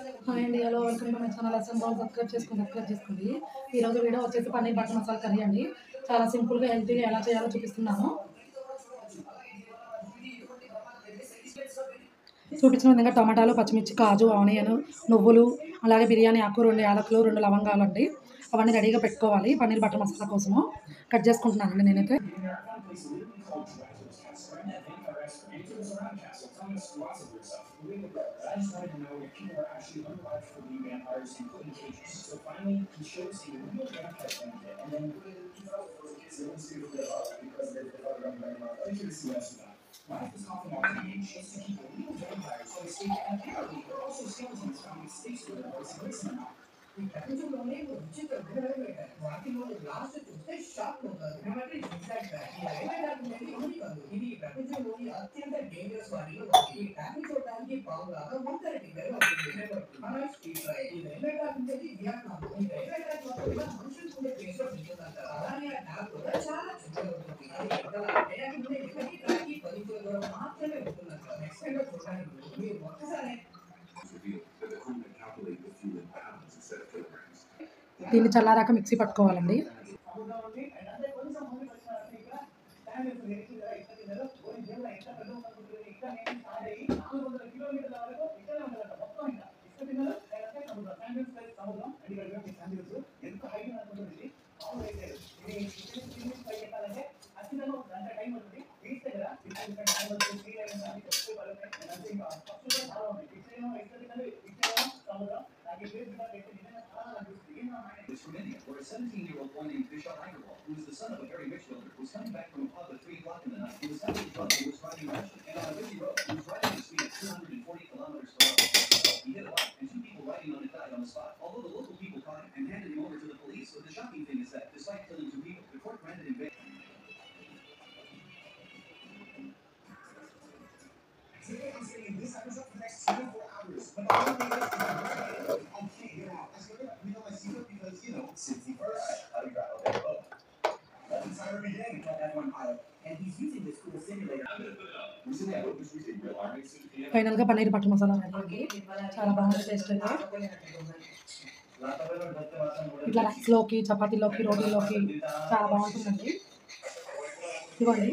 Hi అండి, hello, welcome to my channel. Subscribe చేసుకోండి. ఈరోజు వీడియో వచ్చేసి పన్నీర్ బటర్ మసాలా కర్రీ అండి. చాలా సింపుల్గా హెల్తీగా ఎలా చేయాలో చూపిస్తున్నాను. చూపించిన విధంగా టమాటాలు, పచ్చిమిర్చి, కాజు, ఆనియన్, నువ్వులు, అలాగే బిర్యానీ ఆకు, 2 యాలకులు, 2 లవంగాలు అండి. అవన్నీ రెడీగా పెట్టుకోవాలి. పన్నీర్ బటర్ మసాలా కోసము కట్ చేసుకుంటున్నానండి నేనైతే. దీన్ని చల్లారాక మిక్సీ పట్టుకోవాలండి. ఫైనల్గా పన్నీర్ బటర్ మసాలా రెడీ. చాలా బాగుంది టేస్ట్ అయితే. ఇట్లా రైస్లోకి, చపాతీలోకి, రోటీలోకి చాలా బాగుంటుందండి. ఇవ్వండి.